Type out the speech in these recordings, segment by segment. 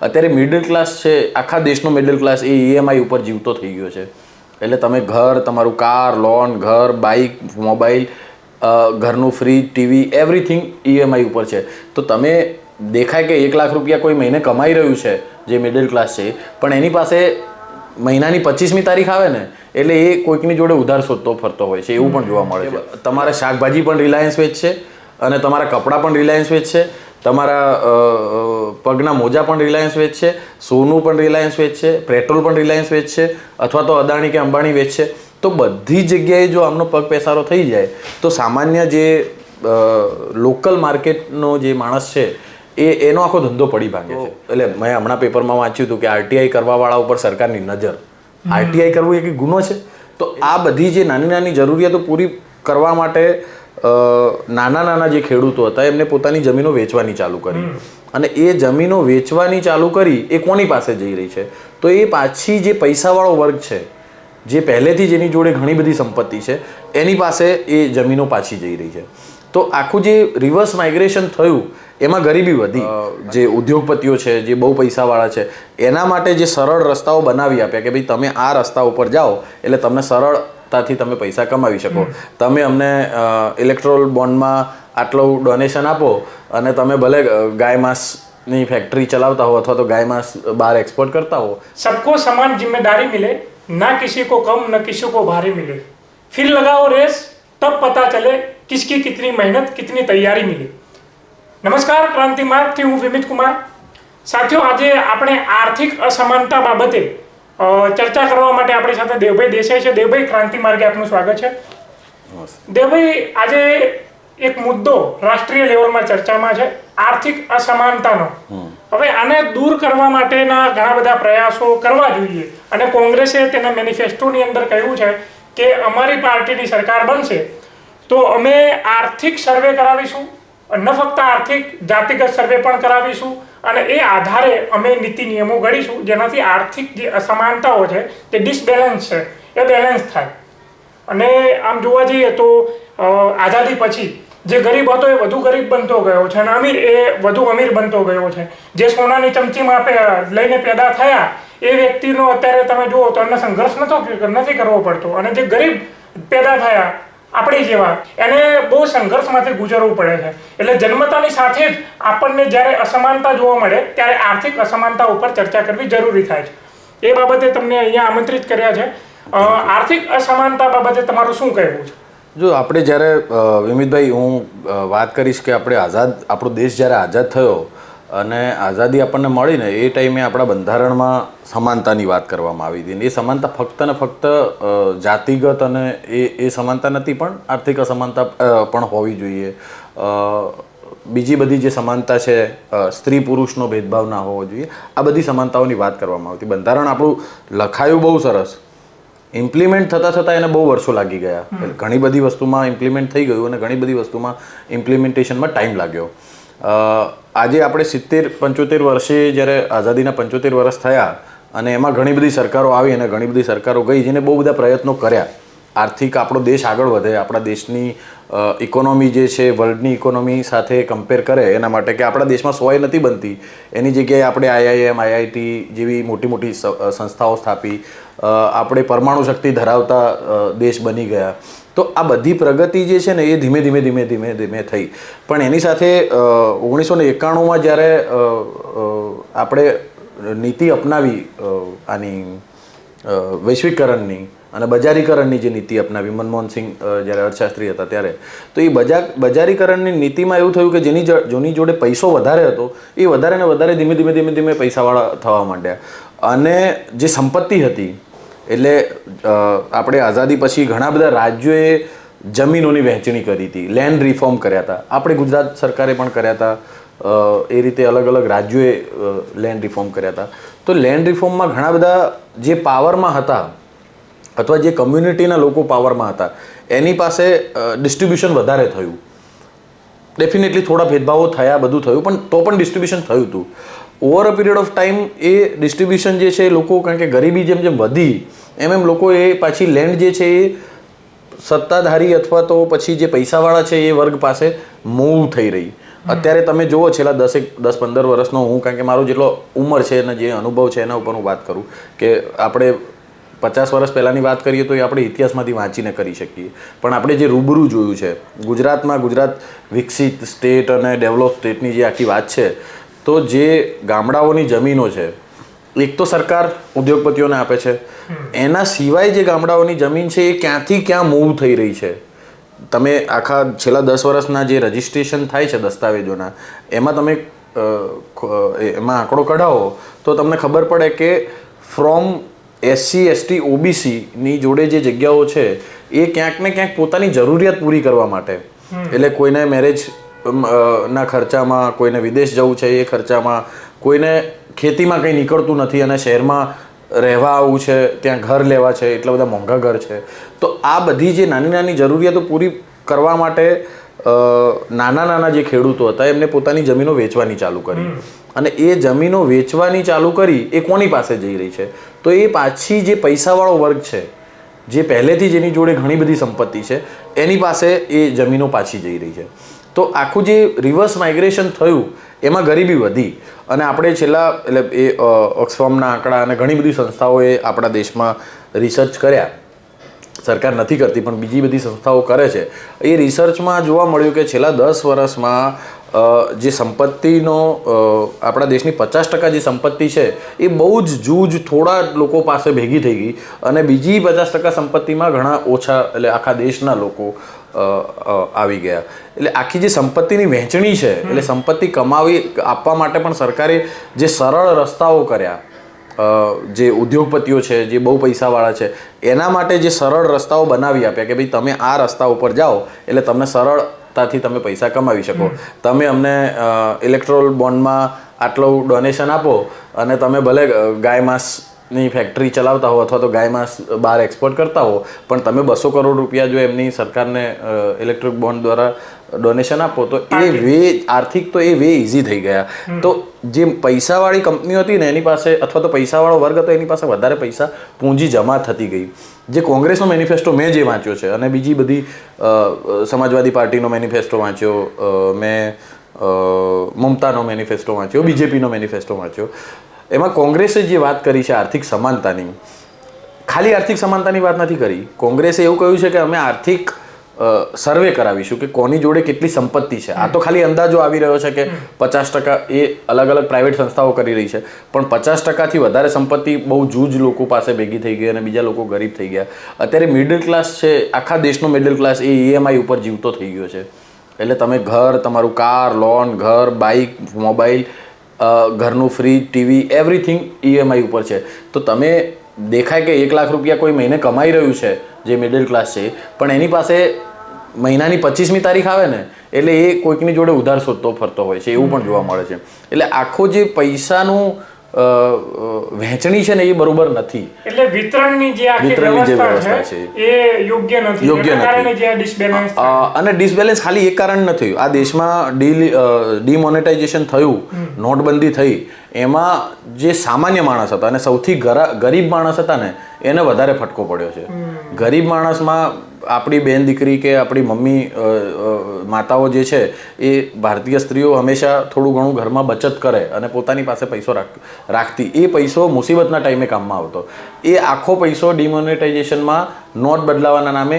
અત્યારે middle class છે, આખા દેશનો મિડલ ક્લાસ એ ઈએમઆઈ ઉપર જીવતો થઈ ગયો છે. એટલે તમે ઘર, તમારું કાર, લોન, ઘર, બાઇક, મોબાઈલ, ઘરનું ફ્રીજ, ટીવી, એવરીથિંગ ઈએમઆઈ ઉપર છે. તો તમે દેખાય કે 1 લાખ રૂપિયા કોઈ મહિને કમાઈ રહ્યું છે જે મિડલ ક્લાસ છે, પણ એની પાસે મહિનાની 25મી તારીખ આવે ને એટલે એ કોઈકની જોડે ઉધાર શોધતો ફરતો હોય છે, એવું પણ જોવા મળે છે. તમારે શાકભાજી પણ રિલાયન્સ વેચશે અને તમારા કપડાં પણ રિલાયન્સ વેચશે, તમારા પગના મોજા પણ રિલાયન્સ વેચશે, સોનું પણ રિલાયન્સ વેચશે, પેટ્રોલ પણ રિલાયન્સ વેચશે, અથવા તો અદાણી કે અંબાણી વેચશે. તો બધી જગ્યાએ જો આમનો પગ પેસારો થઈ જાય તો સામાન્ય જે લોકલ માર્કેટનો જે માણસ છે એનો આખો ધંધો પડી ભાંગે છે. એટલે મેં હમણાં પેપરમાં વાંચ્યું હતું કે આરટીઆઈ કરવાવાળા ઉપર સરકારની નજર. આરટીઆઈ કરવું એ કંઈ ગુનો છે? તો આ બધી જે નાની નાની જરૂરિયાતો પૂરી કરવા માટે નાના નાના જે ખેડૂતો હતા એમને પોતાની જમીનો વેચવાની ચાલુ કરી, અને એ જમીનો વેચવાની ચાલુ કરી એ કોની પાસે જઈ રહી છે? તો એ પાછી જે પૈસાવાળો વર્ગ છે, જે પહેલેથી જેની જોડે ઘણી બધી સંપત્તિ છે, એની પાસે એ જમીનો પાછી જઈ રહી છે. તો આખું જે રિવર્સ માઇગ્રેશન થયું એમાં ગરીબી વધી. જે ઉદ્યોગપતિઓ છે, જે બહુ પૈસાવાળા છે, એના માટે જે સરળ રસ્તાઓ બનાવી આપ્યા કે ભાઈ તમે આ રસ્તા ઉપર જાઓ એટલે તમને સરળતાથી તમે પૈસા કમાવી શકો. તમે અમને ઇલેક્ટ્રોલ બોન્ડમાં આટલું ડોનેશન આપો અને તમે ભલે ગાય માંસની ફેક્ટરી ચલાવતા હો અથવા તો ગાય માંસ બહાર એક્સપોર્ટ કરતા હો. सबको समान जिम्मेदारी मिले, ना किसी को कम न किसी को भारी मिले, फिर लगाओ रेस, तब पता चले किसकी कितनी मेहनत कितनी तैयारी मिली. નમસ્કાર, ક્રાંતિ માર્ગથી હું વિમિત કુમાર. સાથીઓ, આજે આપણે આર્થિક અસમાનતા બાબતે ચર્ચા કરવા માટે આપણી સાથે દેવભાઈ દેસાઈ છે. દેવભાઈ, ક્રાંતિ માર્ગે આપનું સ્વાગત છે. દેવભાઈ, આજે એક મુદ્દો રાષ્ટ્રીય લેવલમાં ચર્ચામાં છે, આર્થિક અસમાનતાનો. હવે આને દૂર કરવા માટેના ઘણા બધા પ્રયાસો કરવા જોઈએ, અને કોંગ્રેસે તેના મેનિફેસ્ટોની અંદર કહ્યું છે કે અમારી પાર્ટીની સરકાર બનશે તો અમે આર્થિક સર્વે કરાવીશું, ન ફક્ત આર્થિક જાતિગત સર્વે પણ કરાવીશું, અને એ આધારે અમે નીતિ નિયમો ઘડીશું જેનાથી આર્થિક જે અસમાનતાઓ છે, જે ડિસબેલેન્સ છે, એ બેલેન્સ થાય. અને આમ જોવા જઈએ તો આઝાદી પછી જે ગરીબ હતો એ વધુ ગરીબ બનતો ગયો છે, અને અમીર એ વધુ અમીર બનતો ગયો છે. જે સોનાની ચમચીમાં લઈને પેદા થયા એ વ્યક્તિનો અત્યારે તમે જુઓ તો એમને સંઘર્ષ નથી કરવો પડતો, અને જે ગરીબ પેદા થયા આપણી જેવા એને બહુ સંઘર્ષમાંથી ગુજરવું પડે છે. એટલે જન્મતાની સાથે જ આપણને જ્યારે અસમાનતા જોવા મળે ત્યારે આર્થિક અસમાનતા ઉપર ચર્ચા કરવી જરૂરી થાય છે. એ બાબતે તમને અહીંયા આમંત્રિત કર્યા છે. આર્થિક અસમાનતા બાબતે તમારું શું કહેવું છે? જો આપણે જ્યારે વિમિતભાઈ, હું વાત કરીશ કે આપણો દેશ જ્યારે આઝાદ થયો અને આઝાદી આપણને મળી ને એ ટાઈમે આપણા બંધારણમાં સમાનતાની વાત કરવામાં આવી હતી. એ સમાનતા ફક્ત ને ફક્ત જાતિગત અને એ સમાનતા નથી, પણ આર્થિક અસમાનતા પણ હોવી જોઈએ. બીજી બધી જે સમાનતા છે, સ્ત્રી પુરુષનો ભેદભાવ ના હોવો જોઈએ, આ બધી સમાનતાઓની વાત કરવામાં આવતી. બંધારણ આપણું લખાયું બહુ સરસ, ઇમ્પ્લિમેન્ટ થતાં એને બહુ વર્ષો લાગી ગયા. ઘણી બધી વસ્તુમાં ઇમ્પ્લિમેન્ટ થઈ ગયું અને ઘણી બધી વસ્તુમાં ઇમ્પ્લિમેન્ટેશનમાં ટાઈમ લાગ્યો. આજે આપણે 70-75 વર્ષે જ્યારે આઝાદીના 75 વર્ષ થયા અને એમાં ઘણી બધી સરકારો આવી અને ઘણી બધી સરકારો ગઈ જેને બહુ બધા પ્રયત્નો કર્યા આર્થિક આપણો દેશ આગળ વધે, આપણા દેશની ઇકોનોમી જે છે વર્લ્ડની ઇકોનોમી સાથે કમ્પેર કરે એના માટે કે આપણા દેશમાં સોય નથી બનતી એની જગ્યાએ આપણે આઈઆઈએમ, આઈઆઈટી જેવી મોટી મોટી સંસ્થાઓ સ્થાપી, આપણે પરમાણુ શક્તિ ધરાવતા દેશ બની ગયા. તો આ બધી પ્રગતિ જે છે ને એ ધીમે ધીમે થઈ. પણ એની સાથે 1991માં જ્યારે આપણે નીતિ અપનાવી આની વૈશ્વિકરણની અને બજારીકરણની જે નીતિ અપનાવી, મનમોહન સિંહ જ્યારે અર્થશાસ્ત્રી હતા ત્યારે, તો એ બજારીકરણની નીતિમાં એવું થયું કે જેની જોડે પૈસો વધારે હતો એ વધારે ને વધારે ધીમે પૈસાવાળા થવા માંડ્યા. અને જે સંપત્તિ હતી, એટલે આપણે આઝાદી પછી ઘણા બધા રાજ્યોએ જમીનોની વહેંચણી કરી હતી, લેન્ડ રિફોર્મ કર્યા હતા. આપણે ગુજરાત સરકારે પણ કર્યા હતા, એ રીતે અલગ અલગ રાજ્યોએ લેન્ડ રિફોર્મ કર્યા હતા. તો લેન્ડ રિફોર્મમાં ઘણા બધા જે પાવરમાં હતા અથવા જે કમ્યુનિટીના લોકો પાવરમાં હતા એની પાસે ડિસ્ટ્રીબ્યુશન વધારે થયું. ડેફિનેટલી થોડા ભેદભાવો થયા, બધું થયું, પણ તો પણ ડિસ્ટ્રીબ્યુશન થયું હતું. Over a period of time A distribution જે છે એ લોકો, કારણ કે ગરીબી જેમ જેમ વધી એમ લોકો એ પાછી લેન્ડ જે છે એ સત્તાધારી અથવા તો પછી જે પૈસાવાળા છે એ વર્ગ પાસે મૂવ થઈ રહી. અત્યારે તમે જુઓ છેલ્લા 10-15 વર્ષનો હું, કારણ કે મારો જેટલો ઉંમર છે અને જે અનુભવ છે એના ઉપર હું વાત કરું કે આપણે 50 વર્ષ પહેલાંની વાત કરીએ તો એ આપણે ઇતિહાસમાંથી વાંચીને કરી શકીએ, પણ આપણે જે રૂબરૂ જોયું છે ગુજરાતમાં, ગુજરાત વિકસિત સ્ટેટ અને ડેવલપ સ્ટેટની જે આખી વાત છે, તો જે ગામડાઓની જમીનો છે એક તો સરકાર ઉદ્યોગપતિઓને આપે છે, એના સિવાય જે ગામડાઓની જમીન છે એ ક્યાંથી ક્યાં મૂવ થઈ રહી છે. તમે આખા છેલ્લા 10 વર્ષના જે રજિસ્ટ્રેશન થાય છે દસ્તાવેજોના, એમાં તમે એમાં આંકડો કઢાવો તો તમને ખબર પડે કે ફ્રોમ SC ST OBCની જોડે જે જગ્યાઓ છે એ ક્યાંક ને ક્યાંક પોતાની જરૂરિયાત પૂરી કરવા માટે, એટલે કોઈને મેરેજ ના ખર્ચામાં, કોઈને વિદેશ જવું છે એ ખર્ચામાં, કોઈને ખેતીમાં કંઈ નીકળતું નથી અને શહેરમાં રહેવા આવવું છે, ત્યાં ઘર લેવા છે, એટલા બધા મોંઘા ઘર છે, તો આ બધી જે નાની નાની જરૂરિયાતો પૂરી કરવા માટે નાના નાના જે ખેડૂતો હતા એમને પોતાની જમીનો વેચવાની ચાલુ કરી, અને એ જમીનો વેચવાની ચાલુ કરી એ કોની પાસે જઈ રહી છે? તો એ પાછી જે પૈસાવાળો વર્ગ છે, જે પહેલેથી જેની જોડે ઘણી બધી સંપત્તિ છે એની પાસે એ જમીનો પાછી જઈ રહી છે. તો આખું જે રિવર્સ માઇગ્રેશન થયું એમાં ગરીબી વધી, અને આપણે છેલ્લા, એટલે એ ઓક્સફામના આંકડા અને ઘણી બધી સંસ્થાઓએ આપણા દેશમાં રિસર્ચ કર્યા, સરકાર નથી કરતી પણ બીજી બધી સંસ્થાઓ કરે છે. એ રિસર્ચમાં જોવા મળ્યું કે છેલ્લા 10 વર્ષમાં જે સંપત્તિનો આપણા દેશની 50% જે સંપત્તિ છે એ બહુ જ જૂજ થોડા લોકો પાસે ભેગી થઈ ગઈ, અને બીજી 50% સંપત્તિમાં ઘણા ઓછા, એટલે આખા દેશના લોકો આવી ગયા. એટલે આખી જે સંપત્તિની વહેંચણી છે, એટલે સંપત્તિ કમાવી આપવા માટે પણ સરકારે જે સરળ રસ્તાઓ કર્યા, જે ઉદ્યોગપતિઓ છે, જે બહુ પૈસાવાળા છે, એના માટે જે સરળ રસ્તાઓ બનાવી આપ્યા કે ભાઈ તમે આ રસ્તા ઉપર જાઓ એટલે તમને સરળતાથી તમે પૈસા કમાવી શકો. તમે અમને ઇલેક્ટ્રોલ બોન્ડમાં આટલું ડોનેશન આપો અને તમે ભલે ગાય માંસની ફેક્ટરી ચલાવતા હો અથવા તો ગાય માંસ બહાર એક્સપોર્ટ કરતા હો, પણ તમે 200 કરોડ રૂપિયા જો એમની સરકારને ઇલેક્ટ્રિક બોન્ડ દ્વારા ડોનેશન આપો તો એ વે આર્થિક, તો એ વે ઇઝી થઈ ગયા. તો જે પૈસાવાળી કંપનીઓ હતી ને એની પાસે, અથવા તો પૈસાવાળો વર્ગ હતો એની પાસે વધારે પૈસા, પૂંજી જમા થતી ગઈ. જે કોંગ્રેસનો મેનિફેસ્ટો મેં જે વાંચ્યો છે અને બીજી બધી સમાજવાદી પાર્ટીનો મેનિફેસ્ટો વાંચ્યો, મેં મમતાનો મેનિફેસ્ટો વાંચ્યો, BJPનો મેનિફેસ્ટો વાંચ્યો, એમાં કોંગ્રેસે જે વાત કરી છે આર્થિક સમાનતાની, ખાલી આર્થિક સમાનતાની વાત નથી કરી. કોંગ્રેસે એવું કહ્યું છે કે અમે આર્થિક સર્વે કરાવીશું કે કોની જોડે કેટલી સંપત્તિ છે. આ તો ખાલી અંદાજો આવી રહ્યો છે કે 50% એ અલગ અલગ પ્રાઇવેટ સંસ્થાઓ કરી રહી છે, પણ 50%થી વધારે સંપત્તિ બહુ જૂજ લોકો પાસે ભેગી થઈ ગઈ અને બીજા લોકો ગરીબ થઈ ગયા. અત્યારે મિડલ ક્લાસ છે, આખા દેશનો મિડલ ક્લાસ એ EMI ઉપર જીવતો થઈ ગયો છે. એટલે તમે ઘર, તમારું કાર લોન, ઘર, બાઇક, મોબાઈલ, ઘરનું ફ્રીજ, ટીવી, એવરીથિંગ EMI ઉપર છે. તો તમે દેખાય કે 1 લાખ રૂપિયા કોઈ મહિને કમાઈ રહ્યું છે જે મિડલ ક્લાસ છે, પણ એની પાસે મહિનાની 25મી તારીખ આવે ને એટલે એ કોઈકની જોડે ઉધાર શોધતો ફરતો હોય છે, એવું પણ જોવા મળે છે. એટલે આખો જે પૈસાનું વહેંચણી છે ને એ બરોબર નથી. એટલે વિતરણની જે આખી વ્યવસ્થા છે એ યોગ્ય નથી, કારણે જે ડિસબેલેન્સ અને ડિસબેલેન્સ ખાલી એક કારણ નથી. આ દેશમાં ડિમોનેટાઇઝેશન થયું, નોટબંધી થઈ, એમાં જે સામાન્ય માણસ હતા અને સૌથી ગરીબ માણસ હતા ને એને વધારે ફટકો પડ્યો છે. ગરીબ માણસમાં આપણી બેન દીકરી કે આપણી મમ્મી માતાઓ જે છે એ ભારતીય સ્ત્રીઓ હંમેશા થોડું ઘણું ઘરમાં બચત કરે અને પોતાની પાસે પૈસો રાખતી. એ પૈસો મુસીબતના ટાઈમે કામમાં આવતો. એ આખો પૈસો ડિમોનેટાઇઝેશનમાં નોટ બદલાવાના નામે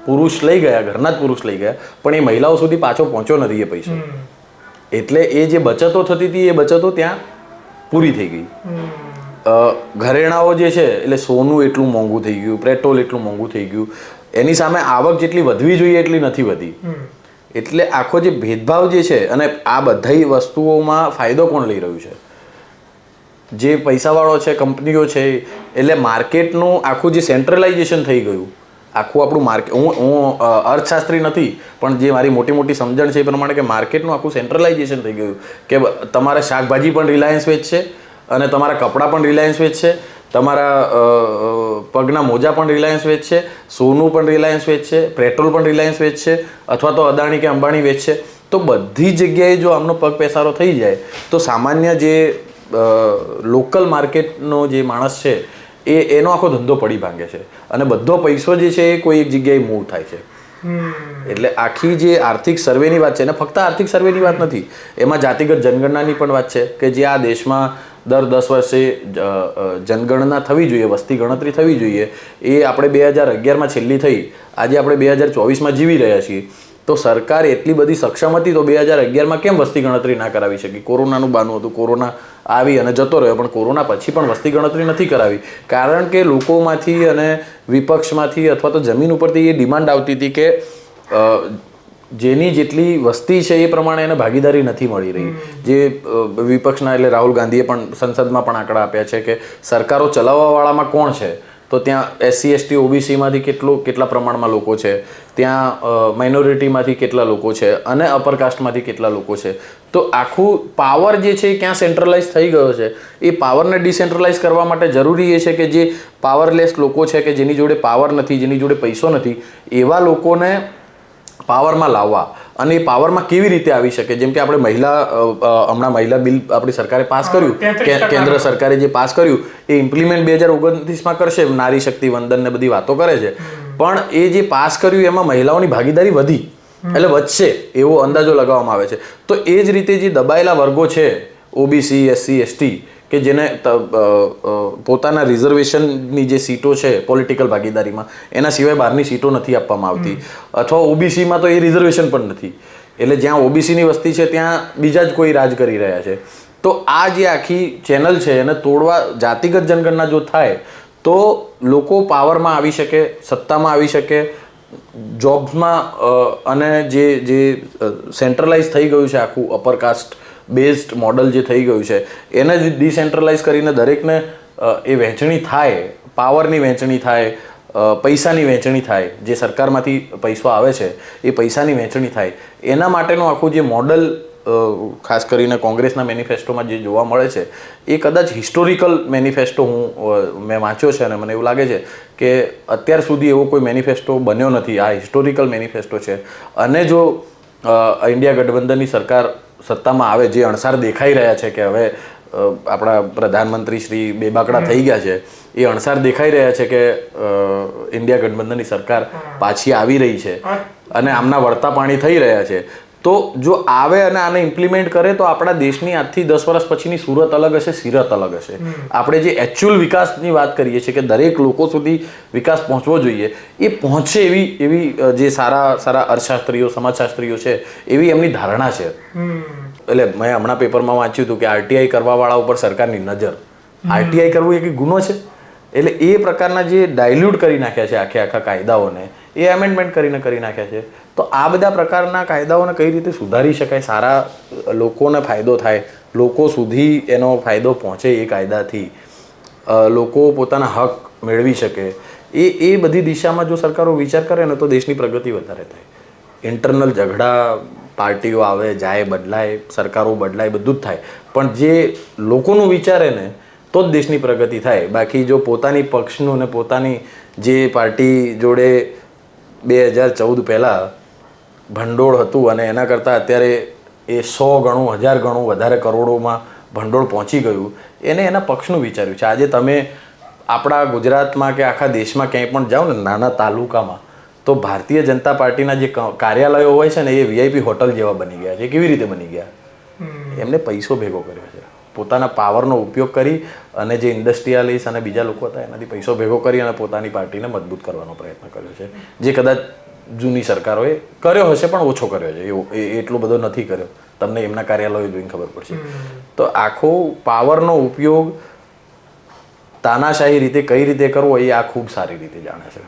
પુરુષ લઈ ગયા, ઘરના જ પુરુષ લઈ ગયા, પણ એ મહિલાઓ સુધી પાછો પહોંચ્યો નથી એ પૈસો. એટલે એ જે બચતો થતી હતી એ બચતો ત્યાં પૂરી થઈ ગઈ. ઘરેણાઓ જે છે, એટલે સોનું એટલું મોંઘું થઈ ગયું, પેટ્રોલ એટલું મોંઘું થઈ ગયું, એની સામે આવક જેટલી વધવી જોઈએ એટલી નથી વધી. એટલે આખો જે ભેદભાવ જે છે, અને આ બધી વસ્તુઓમાં ફાયદો કોણ લઈ રહ્યું છે? જે પૈસાવાળો છે, કંપનીઓ છે. એટલે માર્કેટનું આખું જે સેન્ટ્રલાઇઝેશન થઈ ગયું, આખું આપણું માર્કેટ, હું અર્થશાસ્ત્રી નથી પણ જે મારી મોટી મોટી સમજણ છે એ પ્રમાણે કે માર્કેટનું આખું સેન્ટ્રલાઇઝેશન થઈ ગયું કે તમારા શાકભાજી પણ રિલાયન્સ વેચશે અને તમારા કપડાં પણ રિલાયન્સ વેચશે, તમારા પગના મોજા પણ રિલાયન્સ વેચશે, સોનું પણ રિલાયન્સ વેચશે, પેટ્રોલ પણ રિલાયન્સ વેચશે, અથવા તો અદાણી કે અંબાણી વેચશે. તો બધી જગ્યાએ જો આમનો પગ પેસારો થઈ જાય તો સામાન્ય જે લોકલ માર્કેટનો જે માણસ છે એનો આખો ધંધો પડી ભાંગે છે અને બધો પૈસો જે છે એ કોઈ એક જગ્યાએ મૂવ થાય છે. એટલે આખી જે આર્થિક સર્વેની વાત છે ને ફક્ત આર્થિક સર્વેની વાત નથી, એમાં જાતિગત જનગણનાની પણ વાત છે કે જે આ દેશમાં દર 10 વર્ષે જનગણના થવી જોઈએ, વસ્તી ગણતરી થવી જોઈએ, એ આપણે 2011માં છેલ્લી થઈ, આજે આપણે 2024માં જીવી રહ્યા છીએ. તો સરકાર એટલી બધી સક્ષમ હતી તો 2011માં કેમ વસ્તી ગણતરી ના કરાવી શકી? કોરોનાનું બાનું હતું, કોરોના આવી અને જતો રહ્યો, પણ કોરોના પછી પણ વસ્તી ગણતરી નથી કરાવી કારણ કે લોકોમાંથી અને વિપક્ષમાંથી અથવા તો જમીન ઉપરથી એ ડિમાન્ડ આવતી હતી કે જેની જેટલી વસ્તી છે એ પ્રમાણે એને ભાગીદારી નથી મળી રહી. જે વિપક્ષના એટલે રાહુલ ગાંધીએ પણ સંસદમાં પણ આંકડા આપ્યા છે કે સરકારો ચલાવવાવાળામાં કોણ છે, તો ત્યાં SC ST OBCમાંથી કેટલા પ્રમાણમાં લોકો છે, ત્યાં માઇનોરિટીમાંથી કેટલા લોકો છે અને અપર કાસ્ટમાંથી કેટલા લોકો છે. તો આખું પાવર જે છે એ ક્યાં સેન્ટ્રલાઇઝ થઈ ગયો છે, એ પાવરને ડિસેન્ટ્રલાઇઝ કરવા માટે જરૂરી એ છે કે જે પાવરલેસ લોકો છે કે જેની જોડે પાવર નથી, જેની જોડે પૈસો નથી, એવા લોકોને પાવરમાં લાવવા. અને એ પાવરમાં કેવી રીતે આવી શકે? જેમ કે આપણે હમણાં મહિલા બિલ આપણી સરકારે પાસ કર્યું, કેન્દ્ર સરકારે જે પાસ કર્યું એ ઇમ્પ્લિમેન્ટ 2029માં કરશે, નારી શક્તિ વંદન ને બધી વાતો કરે છે, પણ એ જે પાસ કર્યું એમાં મહિલાઓની ભાગીદારી વધી, એટલે વધશે એવો અંદાજો લગાવવામાં આવે છે. તો એ જ રીતે જે દબાયેલા વર્ગો છે OBC SC ST કે જેને પોતાના રિઝર્વેશનની જે સીટો છે પોલિટિકલ ભાગીદારીમાં, એના સિવાય બહારની સીટો નથી આપવામાં આવતી, અથવા OBCમાં તો એ રિઝર્વેશન પણ નથી, એટલે જ્યાં OBCની વસ્તી છે ત્યાં બીજા જ કોઈ રાજ કરી રહ્યા છે. તો આ જે આખી ચેનલ છે એને તોડવા જાતિગત જનગણના જો થાય તો લોકો પાવરમાં આવી શકે, સત્તામાં આવી શકે, જોબ્સમાં, અને જે સેન્ટ્રલાઇઝ થઈ ગયું છે આખું અપરકાસ્ટ બેઝડ મોડલ જે થઈ ગયું છે એને ડિસેન્ટ્રલાઇઝ કરીને દરેકને એ વહેંચણી થાય, પાવરની વહેંચણી થાય, પૈસાની વહેંચણી થાય, જે સરકારમાંથી પૈસો આવે છે એ પૈસાની વહેંચણી થાય, એના માટેનું આખું જે મોડલ ખાસ કરીને કોંગ્રેસના મેનિફેસ્ટોમાં જે જોવા મળે છે એ કદાચ હિસ્ટોરિકલ મેનિફેસ્ટો મેં વાંચ્યો છે અને મને એવું લાગે છે કે અત્યાર સુધી એવો કોઈ મેનિફેસ્ટો બન્યો નથી. આ હિસ્ટોરિકલ મેનિફેસ્ટો છે. અને જો ઇન્ડિયા ગઠબંધનની સરકાર સત્તામાં આવે, જે અણસાર દેખાઈ રહ્યા છે કે હવે આપણા પ્રધાનમંત્રી શ્રી બેબાકડા થઈ ગયા છે, એ અણસાર દેખાઈ રહ્યા છે કે ઇન્ડિયા ગઠબંધનની સરકાર પાછી આવી રહી છે અને આમના વળતા પાણી થઈ રહ્યા છે, તો જો આવે અને આને ઇમ્પ્લિમેન્ટ કરે તો આપણા દેશની આજથી 10 વર્ષ પછીની સુરત અલગ હશે, સિરત અલગ હશે. આપણે જે એકચ્યુઅલ વિકાસની વાત કરીએ છીએ કે દરેક લોકો સુધી વિકાસ પહોંચવો જોઈએ, એ પહોંચે એવી જે સારા અર્થશાસ્ત્રીઓ, સમાજશાસ્ત્રીઓ છે એવી એમની ધારણા છે. એટલે મેં હમણાં પેપરમાં વાંચ્યું હતું કે RTI કરવાવાળા ઉપર સરકારની નજર. RTI કરવું એ કંઈ ગુનો છે? એટલે એ પ્રકારના જે ડાયલ્યુટ કરી નાખ્યા છે આખા કાયદાઓને, એ એમેન્ડમેન્ટ કરી નાખ્યા છે. તો આ બધા પ્રકારના કાયદાઓને કઈ રીતે સુધારી શકાય, સારા લોકોને ફાયદો થાય, લોકો સુધી એનો ફાયદો પહોંચે, એ કાયદાથી લોકો પોતાના હક મેળવી શકે, એ બધી દિશામાં જો સરકારો વિચાર કરે ને તો દેશની પ્રગતિ વધારે થાય. ઇન્ટરનલ ઝઘડા, પાર્ટીઓ આવે જાય, બદલાય, સરકારો બદલાય, બધું જ થાય, પણ જે લોકોનું વિચારે ને તો જ દેશની પ્રગતિ થાય. બાકી જો પોતાની પક્ષનું ને પોતાની જે પાર્ટી જોડે 2014 પહેલાં ભંડોળ હતું અને એના કરતાં અત્યારે એ 100 ગણું, 1000 ગણું વધારે કરોડોમાં ભંડોળ પહોંચી ગયું, એને એના પક્ષનું વિચાર્યું છે. આજે તમે આપણા ગુજરાતમાં કે આખા દેશમાં ક્યાંય પણ જાઓ ને, નાના તાલુકામાં, તો ભારતીય જનતા પાર્ટીના જે કાર્યાલયો હોય છે ને એ VIP હોટલ જેવા બની ગયા છે. કેવી રીતે બની ગયા? એમને પૈસો ભેગો કર્યો છે, પોતાના પાવરનો ઉપયોગ કરી અને જે ઇન્ડસ્ટ્રીયાલિસ્ટ અને બીજા લોકો હતા એનાથી પૈસો ભેગો કરી અને પોતાની પાર્ટીને મજબૂત કરવાનો પ્રયત્ન કર્યો છે, જે કદાચ જૂની સરકારોએ કર્યો હશે પણ ઓછો કર્યો છે, એટલો બધો નથી કર્યો. તમને એમના કાર્યાલયો જોઈને ખબર પડશે. તો આખો પાવરનો ઉપયોગ તાનાશાહી રીતે કઈ રીતે કરવો એ આ ખૂબ સારી રીતે જાણે છે.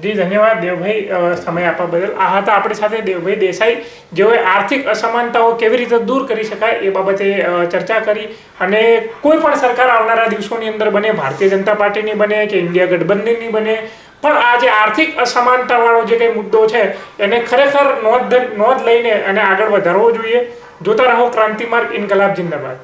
જી ધન્યવાદ દેવભાઈ, સમય આપવા બદલ. આ હતા આપણી સાથે દેવભાઈ દેસાઈ, જેઓએ આર્થિક અસમાનતાઓ કેવી રીતે દૂર કરી શકાય એ બાબતે ચર્ચા કરી. અને કોઈ પણ સરકાર આવનારા દિવસોની અંદર બને, ભારતીય જનતા પાર્ટીની બને કે ઇન્ડિયા ગઠબંધનની બને, પણ આ જે આર્થિક અસમાનતાવાળો જે કંઈ મુદ્દો છે એને ખરેખર નોંધ લઈને અને આગળ વધારવો જોઈએ. જોતા રહો ક્રાંતિ માર્ગ, ઇન્કલાબ જિંદાબાદ.